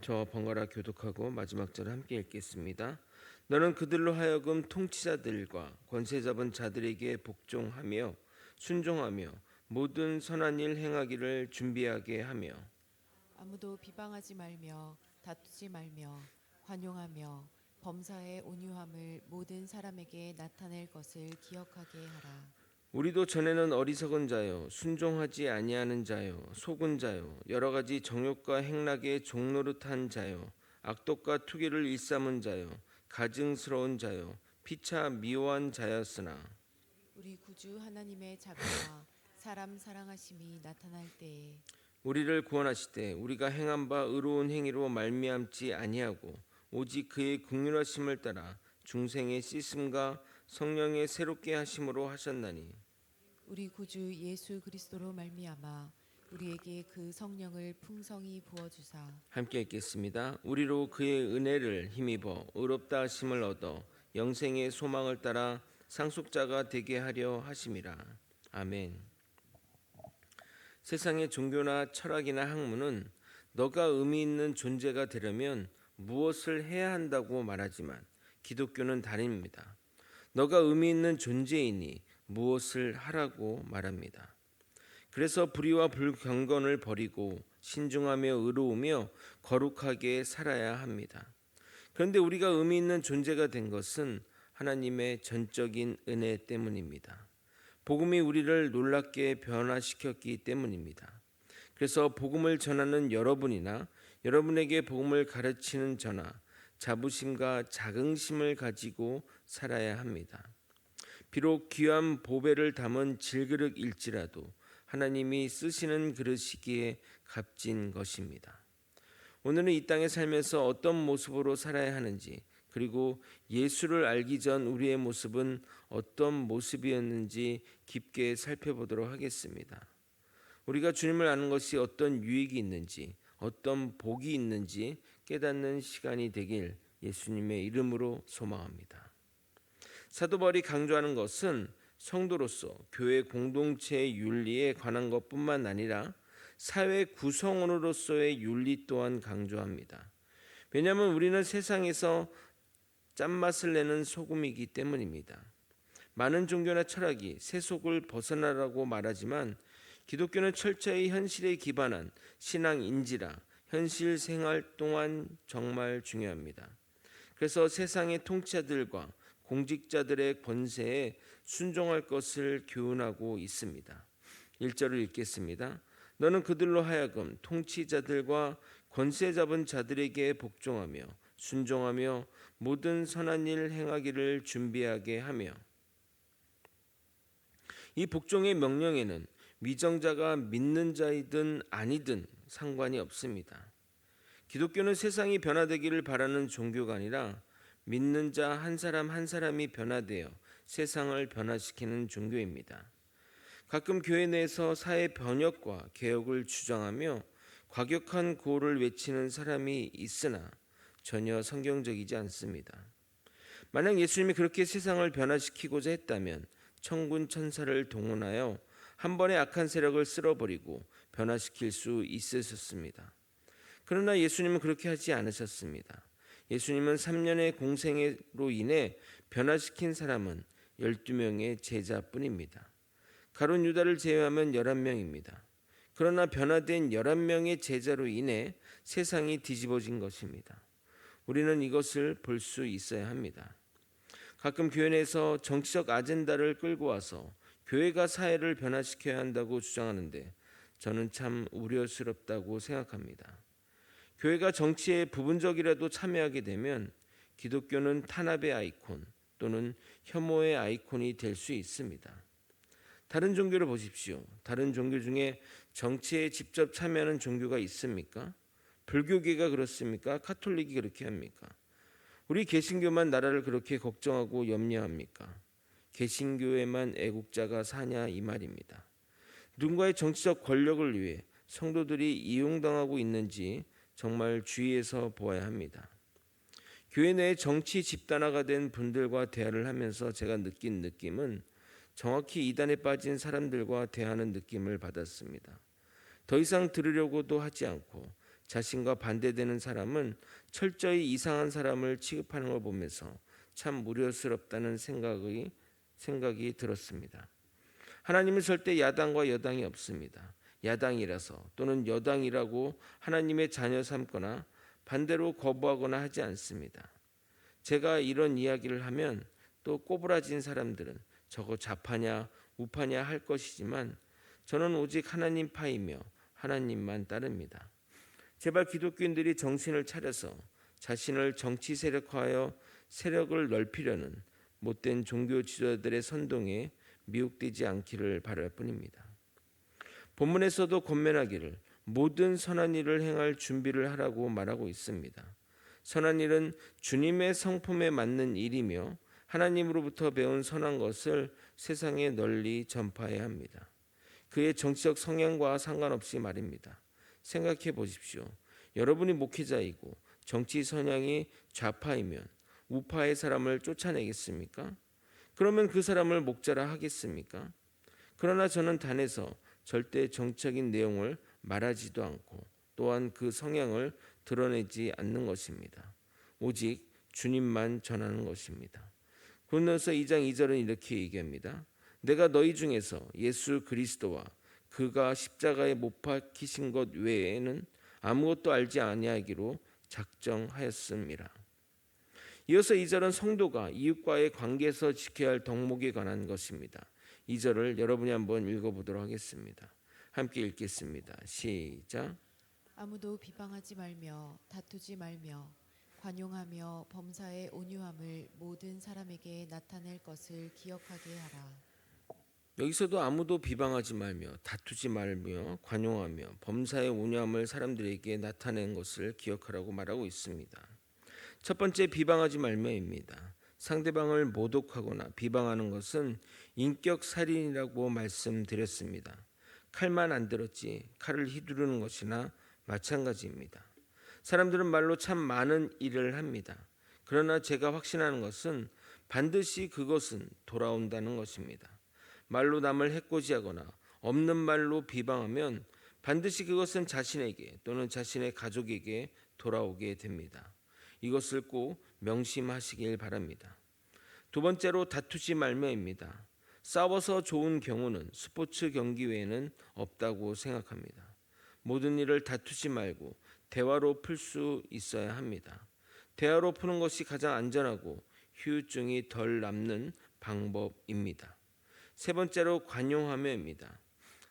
저와 번갈아 교독하고 마지막 절을 함께 읽겠습니다. 너는 그들로 하여금 통치자들과 권세 잡은 자들에게 복종하며 순종하며 모든 선한 일 행하기를 준비하게 하며 아무도 비방하지 말며 다투지 말며 환용하며 범사의 온유함을 모든 사람에게 나타낼 것을 기억하게 하라. 우리도 전에는 어리석은 자요 순종하지 아니하는 자요 속은 자요 여러 가지 정욕과 행락의 종노릇한 자요 악독과 투기를 일삼은 자요 가증스러운 자요 피차 미워한 자였으나 우리 구주 하나님의 자비와 사람 사랑하심이 나타날 때에 우리를 구원하시되 우리가 행한 바 의로운 행위로 말미암지 아니하고 오직 그의 긍휼하심을 따라 중생의 씻음과 성령의 새롭게 하심으로 하셨나니 우리 구주 예수 그리스도로 말미암아 우리에게 그 성령을 풍성히 부어 주사 함께 읽겠습니다. 우리로 그의 은혜를 힘입어 의롭다 하심을 얻어 영생의 소망을 따라 상속자가 되게 하려 하심이라. 아멘. 세상의 종교나 철학이나 학문은 너가 의미 있는 존재가 되려면 무엇을 해야 한다고 말하지만 기독교는 다릅니다. 너가 의미 있는 존재이니 무엇을 하라고 말합니다. 그래서 불의와 불경건을 버리고 신중하며 의로우며 거룩하게 살아야 합니다. 그런데 우리가 의미 있는 존재가 된 것은 하나님의 전적인 은혜 때문입니다. 복음이 우리를 놀랍게 변화시켰기 때문입니다. 그래서 복음을 전하는 여러분이나 여러분에게 복음을 가르치는 저나 자부심과 자긍심을 가지고 살아야 합니다. 비록 귀한 보배를 담은 질그릇일지라도 하나님이 쓰시는 그릇이기에 값진 것입니다. 오늘은 이 땅에 살면서 어떤 모습으로 살아야 하는지, 그리고 예수를 알기 전 우리의 모습은 어떤 모습이었는지 깊게 살펴보도록 하겠습니다. 우리가 주님을 아는 것이 어떤 유익이 있는지, 어떤 복이 있는지 깨닫는 시간이 되길 예수님의 이름으로 소망합니다. 사도 바울이 강조하는 것은 성도로서 교회 공동체의 윤리에 관한 것뿐만 아니라 사회 구성원으로서의 윤리 또한 강조합니다. 왜냐하면 우리는 세상에서 짠맛을 내는 소금이기 때문입니다. 많은 종교나 철학이 세속을 벗어나라고 말하지만 기독교는 철저히 현실에 기반한 신앙인지라 현실 생활 또한 정말 중요합니다. 그래서 세상의 통치자들과 공직자들의 권세에 순종할 것을 교훈하고 있습니다. 1절을 읽겠습니다. 너는 그들로 하여금 통치자들과 권세 잡은 자들에게 복종하며 순종하며 모든 선한 일 행하기를 준비하게 하며. 이 복종의 명령에는 위정자가 믿는 자이든 아니든 상관이 없습니다. 기독교는 세상이 변화되기를 바라는 종교가 아니라 믿는 자 한 사람 한 사람이 변화되어 세상을 변화시키는 종교입니다. 가끔 교회 내에서 사회 변혁과 개혁을 주장하며 과격한 구호를 외치는 사람이 있으나 전혀 성경적이지 않습니다. 만약 예수님이 그렇게 세상을 변화시키고자 했다면 천군 천사를 동원하여 한 번에 악한 세력을 쓸어버리고 변화시킬 수 있으셨습니다. 그러나 예수님은 그렇게 하지 않으셨습니다. 예수님은 3년의 공생애로 인해 변화시킨 사람은 12명의 제자뿐입니다. 가룟 유다를 제외하면 11명입니다. 그러나 변화된 11명의 제자로 인해 세상이 뒤집어진 것입니다. 우리는 이것을 볼 수 있어야 합니다. 가끔 교회 내에서 정치적 아젠다를 끌고 와서 교회가 사회를 변화시켜야 한다고 주장하는데 저는 참 우려스럽다고 생각합니다. 교회가 정치에 부분적이라도 참여하게 되면 기독교는 탄압의 아이콘 또는 혐오의 아이콘이 될 수 있습니다. 다른 종교를 보십시오. 다른 종교 중에 정치에 직접 참여하는 종교가 있습니까? 불교계가 그렇습니까? 카톨릭이 그렇게 합니까? 우리 개신교만 나라를 그렇게 걱정하고 염려합니까? 개신교에만 애국자가 사냐 이 말입니다. 누군가의 정치적 권력을 위해 성도들이 이용당하고 있는지 정말 주의해서 보아야 합니다. 교회 내에 정치 집단화가 된 분들과 대화를 하면서 제가 느낀 느낌은 정확히 이단에 빠진 사람들과 대화하는 느낌을 받았습니다. 더 이상 들으려고도 하지 않고 자신과 반대되는 사람은 철저히 이상한 사람을 취급하는 걸 보면서 참 우려스럽다는 생각이 들었습니다. 하나님은 절대 야당과 여당이 없습니다. 야당이라서 또는 여당이라고 하나님의 자녀 삼거나 반대로 거부하거나 하지 않습니다. 제가 이런 이야기를 하면 또 꼬부라진 사람들은 저거 좌파냐 우파냐 할 것이지만 저는 오직 하나님 파이며 하나님만 따릅니다. 제발 기독교인들이 정신을 차려서 자신을 정치 세력화하여 세력을 넓히려는 못된 종교 지도자들의 선동에 미혹되지 않기를 바랄 뿐입니다. 본문에서도 권면하기를 모든 선한 일을 행할 준비를 하라고 말하고 있습니다. 선한 일은 주님의 성품에 맞는 일이며 하나님으로부터 배운 선한 것을 세상에 널리 전파해야 합니다. 그의 정치적 성향과 상관없이 말입니다. 생각해 보십시오. 여러분이 목회자이고 정치 성향이 좌파이면 우파의 사람을 쫓아내겠습니까? 그러면 그 사람을 목자라 하겠습니까? 그러나 저는 단에서 절대 정치적인 내용을 말하지도 않고 또한 그 성향을 드러내지 않는 것입니다. 오직 주님만 전하는 것입니다. 고린도서 2장 2절은 이렇게 얘기합니다. 내가 너희 중에서 예수 그리스도와 그가 십자가에 못 박히신 것 외에는 아무것도 알지 아니하기로 작정하였음이라. 이어서 2절은 성도가 이웃과의 관계에서 지켜야 할 덕목에 관한 것입니다. 2절을 여러분이 한번 읽어보도록 하겠습니다. 함께 읽겠습니다. 시작. 아무도 비방하지 말며 다투지 말며 관용하며 범사의 온유함을 모든 사람에게 나타낼 것을 기억하게 하라. 여기서도 아무도 비방하지 말며 다투지 말며 관용하며 범사의 온유함을 사람들에게 나타낸 것을 기억하라고 말하고 있습니다. 첫 번째 비방하지 말며입니다. 상대방을 모독하거나 비방하는 것은 인격 살인이라고 말씀드렸습니다. 칼만 안 들었지 칼을 휘두르는 것이나 마찬가지입니다. 사람들은 말로 참 많은 일을 합니다. 그러나 제가 확신하는 것은 반드시 그것은 돌아온다는 것입니다. 말로 남을 해코지하거나 없는 말로 비방하면 반드시 그것은 자신에게 또는 자신의 가족에게 돌아오게 됩니다. 이것을 꼭 명심하시길 바랍니다. 두 번째로 다투지 말며입니다. 싸워서 좋은 경우는 스포츠 경기 외에는 없다고 생각합니다. 모든 일을 다투지 말고 대화로 풀 수 있어야 합니다. 대화로 푸는 것이 가장 안전하고 후유증이 덜 남는 방법입니다. 세 번째로 관용하며입니다.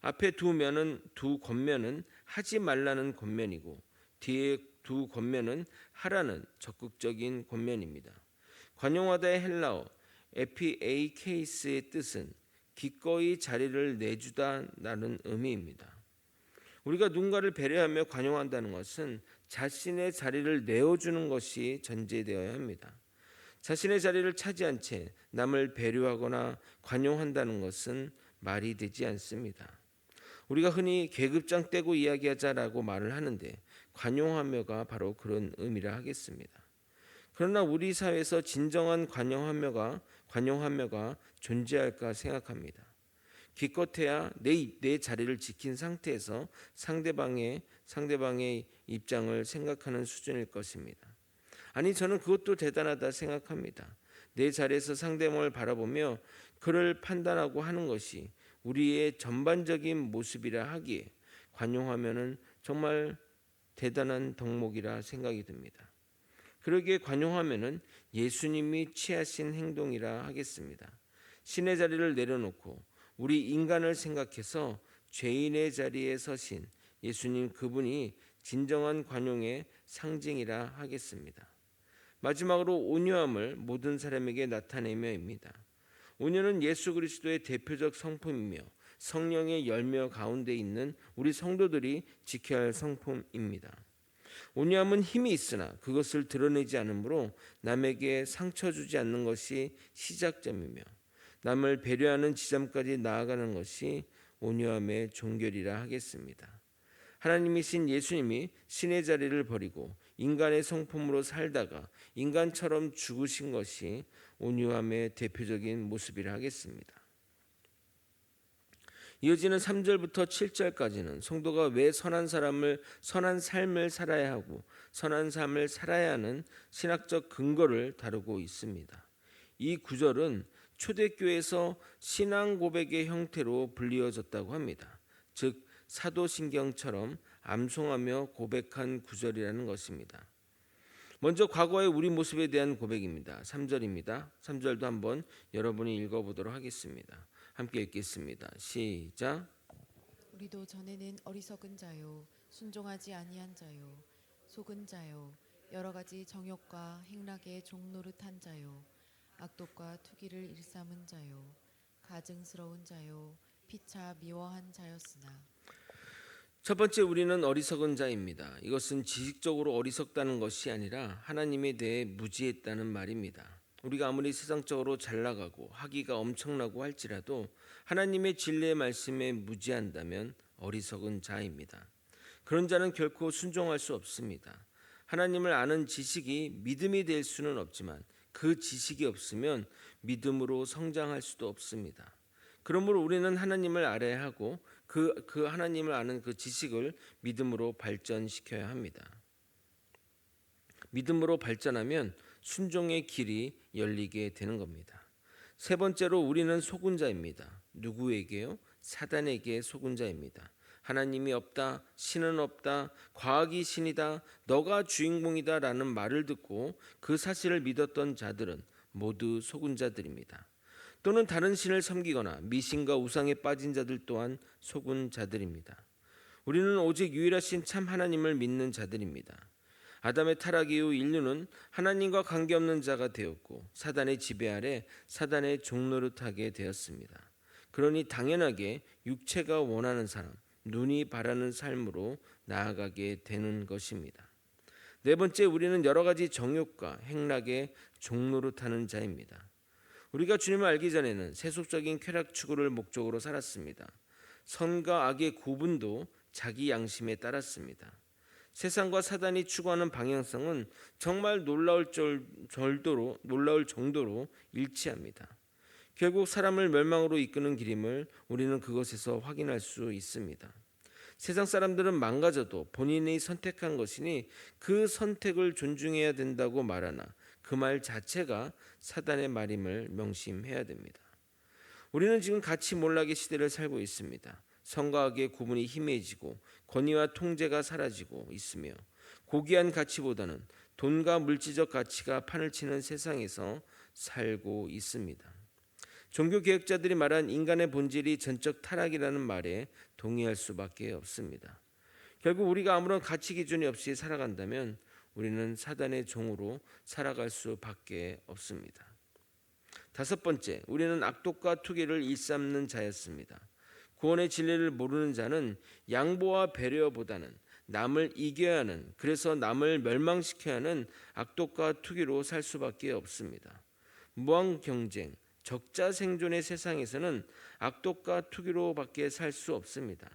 앞에 두 권면은 하지 말라는 권면이고 뒤에 두 권면은 하라는 적극적인 권면입니다. 관용하다의 헬라어 에피에이케이스의 뜻은 기꺼이 자리를 내주다라는 의미입니다. 우리가 누군가를 배려하며 관용한다는 것은 자신의 자리를 내어주는 것이 전제되어야 합니다. 자신의 자리를 차지한 채 남을 배려하거나 관용한다는 것은 말이 되지 않습니다. 우리가 흔히 계급장 떼고 이야기하자라고 말을 하는데 관용하며가 바로 그런 의미라 하겠습니다. 그러나 우리 사회에서 진정한 관용하며가 존재할까 생각합니다. 기껏해야 내 자리를 지킨 상태에서 상대방의 입장을 생각하는 수준일 것입니다. 아니 저는 그것도 대단하다 생각합니다. 내 자리에서 상대방을 바라보며 그를 판단하고 하는 것이 우리의 전반적인 모습이라 하기에 관용하면은 정말 대단한 덕목이라 생각이 듭니다. 그러기에 관용하면은 예수님이 취하신 행동이라 하겠습니다. 신의 자리를 내려놓고 우리 인간을 생각해서 죄인의 자리에 서신 예수님 그분이 진정한 관용의 상징이라 하겠습니다. 마지막으로 온유함을 모든 사람에게 나타내며입니다. 온유는 예수 그리스도의 대표적 성품이며 성령의 열매 가운데 있는 우리 성도들이 지켜야 할 성품입니다. 온유함은 힘이 있으나 그것을 드러내지 않으므로 남에게 상처 주지 않는 것이 시작점이며 남을 배려하는 지점까지 나아가는 것이 온유함의 종결이라 하겠습니다. 하나님이신 예수님이 신의 자리를 버리고 인간의 성품으로 살다가 인간처럼 죽으신 것이 온유함의 대표적인 모습이라 하겠습니다. 이어지는 3절부터 7절까지는 성도가 왜 선한 삶을 살아야 하고 선한 삶을 살아야 하는 신학적 근거를 다루고 있습니다. 이 구절은 초대교회에서 신앙 고백의 형태로 불리어졌다고 합니다. 즉 사도신경처럼 암송하며 고백한 구절이라는 것입니다. 먼저 과거의 우리 모습에 대한 고백입니다. 3절입니다. 3절도 한번 여러분이 읽어보도록 하겠습니다. 함께 읽겠습니다. 시작. 우리도 전에는 어리석은 자요 순종하지 아니한 자요 속은 자요 여러 가지 정욕과 행락에 종노릇한 자요 악독과 투기를 일삼은 자요 가증스러운 자요 피차 미워한 자였으나. 첫 번째, 우리는 어리석은 자입니다. 이것은 지식적으로 어리석다는 것이 아니라 하나님에 대해 무지했다는 말입니다. 우리가 아무리 세상적으로 잘 나가고 학위가 엄청나고 할지라도 하나님의 진리의 말씀에 무지한다면 어리석은 자입니다. 그런 자는 결코 순종할 수 없습니다. 하나님을 아는 지식이 믿음이 될 수는 없지만 그 지식이 없으면 믿음으로 성장할 수도 없습니다. 그러므로 우리는 하나님을 알아야 하고 그 하나님을 아는 그 지식을 믿음으로 발전시켜야 합니다. 믿음으로 발전하면 순종의 길이 열리게 되는 겁니다. 세 번째로 우리는 속은 자입니다. 누구에게요? 사단에게 속은 자입니다. 하나님이 없다, 신은 없다, 과학이 신이다, 너가 주인공이다 라는 말을 듣고 그 사실을 믿었던 자들은 모두 속은 자들입니다. 또는 다른 신을 섬기거나 미신과 우상에 빠진 자들 또한 속은 자들입니다. 우리는 오직 유일하신 참 하나님을 믿는 자들입니다. 아담의 타락 이후 인류는 하나님과 관계없는 자가 되었고 사단의 지배 아래 사단의 종노릇하게 되었습니다. 그러니 당연하게 육체가 원하는 삶, 눈이 바라는 삶으로 나아가게 되는 것입니다. 네 번째, 우리는 여러 가지 정욕과 행락에 종노릇하는 자입니다. 우리가 주님을 알기 전에는 세속적인 쾌락 추구를 목적으로 살았습니다. 선과 악의 구분도 자기 양심에 따랐습니다. 세상과 사단이 추구하는 방향성은 정말 놀라울 정도로 일치합니다. 결국 사람을 멸망으로 이끄는 길임을 우리는 그것에서 확인할 수 있습니다. 세상 사람들은 망가져도 본인이 선택한 것이니 그 선택을 존중해야 된다고 말하나 그 말 자체가 사단의 말임을 명심해야 됩니다. 우리는 지금 가치 몰락의 시대를 살고 있습니다. 선과 악의 구분이 희미해지고 권위와 통제가 사라지고 있으며 고귀한 가치보다는 돈과 물질적 가치가 판을 치는 세상에서 살고 있습니다. 종교개혁자들이 말한 인간의 본질이 전적 타락이라는 말에 동의할 수밖에 없습니다. 결국 우리가 아무런 가치 기준이 없이 살아간다면 우리는 사단의 종으로 살아갈 수밖에 없습니다. 다섯 번째, 우리는 악독과 투기를 일삼는 자였습니다. 구원의 진리를 모르는 자는 양보와 배려보다는 남을 이겨야 하는, 그래서 남을 멸망시켜야 하는 악독과 투기로 살 수밖에 없습니다. 무한 경쟁, 적자 생존의 세상에서는 악독과 투기로밖에 살 수 없습니다.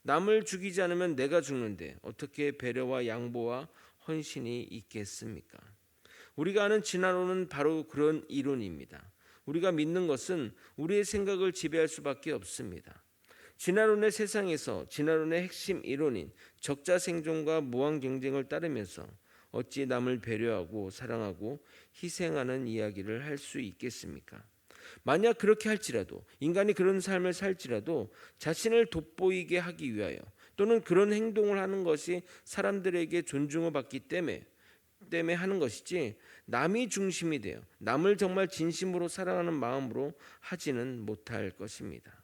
남을 죽이지 않으면 내가 죽는데 어떻게 배려와 양보와 헌신이 있겠습니까? 우리가 아는 진화론은 바로 그런 이론입니다. 우리가 믿는 것은 우리의 생각을 지배할 수밖에 없습니다. 진화론의 세상에서 진화론의 핵심 이론인 적자 생존과 무한 경쟁을 따르면서 어찌 남을 배려하고 사랑하고 희생하는 이야기를 할 수 있겠습니까? 만약 그렇게 할지라도, 인간이 그런 삶을 살지라도 자신을 돋보이게 하기 위하여 또는 그런 행동을 하는 것이 사람들에게 존중을 받기 때문에 하는 것이지 남이 중심이 되어 남을 정말 진심으로 사랑하는 마음으로 하지는 못할 것입니다.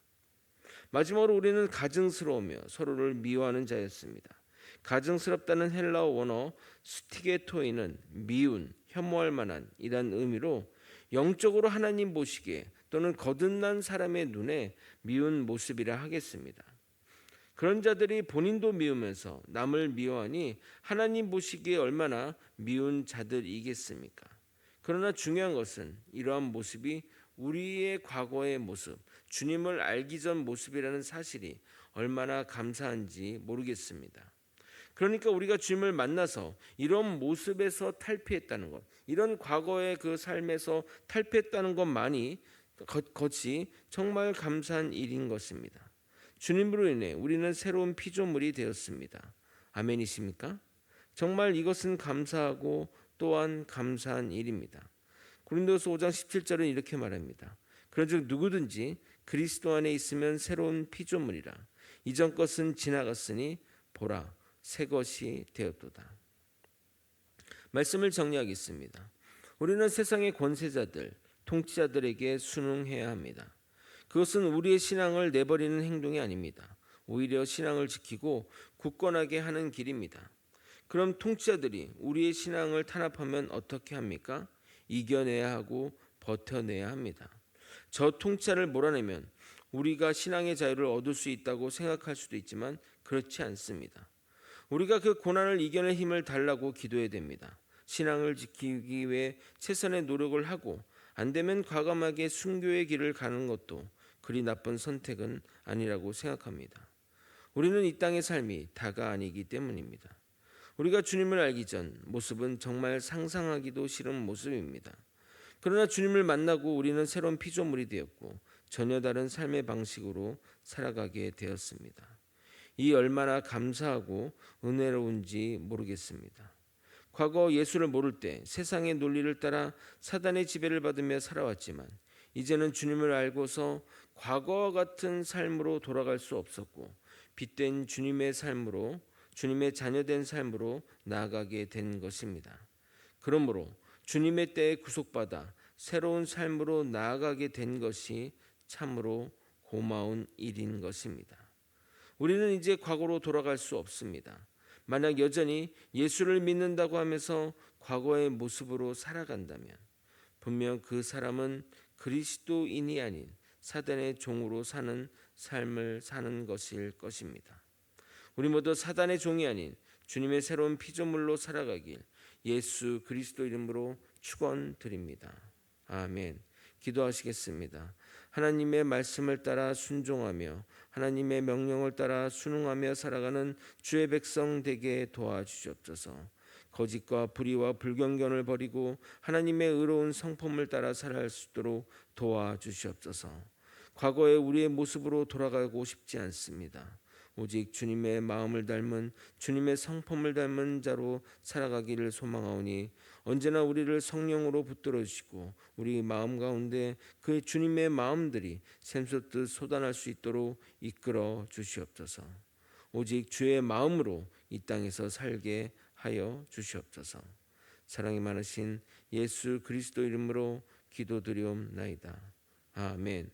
마지막으로 우리는 가증스러우며 서로를 미워하는 자였습니다. 가증스럽다는 헬라어 원어 스티게토이는 미운, 혐오할 만한 이란 의미로 영적으로 하나님 보시기에 또는 거듭난 사람의 눈에 미운 모습이라 하겠습니다. 그런 자들이 본인도 미우면서 남을 미워하니 하나님 보시기에 얼마나 미운 자들이겠습니까? 그러나 중요한 것은 이러한 모습이 우리의 과거의 모습, 주님을 알기 전 모습이라는 사실이 얼마나 감사한지 모르겠습니다. 그러니까 우리가 주님을 만나서 이런 모습에서 탈피했다는 것, 이런 과거의 그 삶에서 탈피했다는 것만이 정말 감사한 일인 것입니다. 주님으로 인해 우리는 새로운 피조물이 되었습니다. 아멘이십니까? 정말 이것은 감사하고 또한 감사한 일입니다. 고린도서 5장 17절은 이렇게 말합니다. 그런즉 누구든지 그리스도 안에 있으면 새로운 피조물이라. 이전 것은 지나갔으니 보라 새 것이 되었도다. 말씀을 정리하겠습니다. 우리는 세상의 권세자들, 통치자들에게 순응해야 합니다. 그것은 우리의 신앙을 내버리는 행동이 아닙니다. 오히려 신앙을 지키고 굳건하게 하는 길입니다. 그럼 통치자들이 우리의 신앙을 탄압하면 어떻게 합니까? 이겨내야 하고 버텨내야 합니다. 저 통치자를 몰아내면 우리가 신앙의 자유를 얻을 수 있다고 생각할 수도 있지만 그렇지 않습니다. 우리가 그 고난을 이겨낼 힘을 달라고 기도해야 됩니다. 신앙을 지키기 위해 최선의 노력을 하고 안 되면 과감하게 순교의 길을 가는 것도 그리 나쁜 선택은 아니라고 생각합니다. 우리는 이 땅의 삶이 다가 아니기 때문입니다. 우리가 주님을 알기 전 모습은 정말 상상하기도 싫은 모습입니다. 그러나 주님을 만나고 우리는 새로운 피조물이 되었고 전혀 다른 삶의 방식으로 살아가게 되었습니다. 이 얼마나 감사하고 은혜로운지 모르겠습니다. 과거 예수를 모를 때 세상의 논리를 따라 사단의 지배를 받으며 살아왔지만 이제는 주님을 알고서 과거와 같은 삶으로 돌아갈 수 없었고 빛된 주님의 삶으로 주님의 자녀된 삶으로 나아가게 된 것입니다. 그러므로 주님의 때에 구속받아 새로운 삶으로 나아가게 된 것이 참으로 고마운 일인 것입니다. 우리는 이제 과거로 돌아갈 수 없습니다. 만약 여전히 예수를 믿는다고 하면서 과거의 모습으로 살아간다면 분명 그 사람은 그리스도인이 아닌 사단의 종으로 사는 삶을 사는 것일 것입니다. 우리 모두 사단의 종이 아닌 주님의 새로운 피조물로 살아가길 예수 그리스도 이름으로 축원드립니다. 아멘. 기도하시겠습니다. 하나님의 말씀을 따라 순종하며 하나님의 명령을 따라 순응하며 살아가는 주의 백성 되게 도와주시옵소서. 거짓과 불의와 불경견을 버리고 하나님의 의로운 성품을 따라 살아갈 수 있도록 도와주시옵소서. 과거의 우리의 모습으로 돌아가고 싶지 않습니다. 오직 주님의 마음을 닮은 주님의 성품을 닮은 자로 살아가기를 소망하오니 언제나 우리를 성령으로 붙들어 주시고 우리 마음 가운데 그 주님의 마음들이 샘솟듯 솟아날 수 있도록 이끌어 주시옵소서. 오직 주의 마음으로 이 땅에서 살게 하여 주시옵소서. 사랑이 많으신 예수 그리스도 이름으로 기도드리옵나이다. 아멘.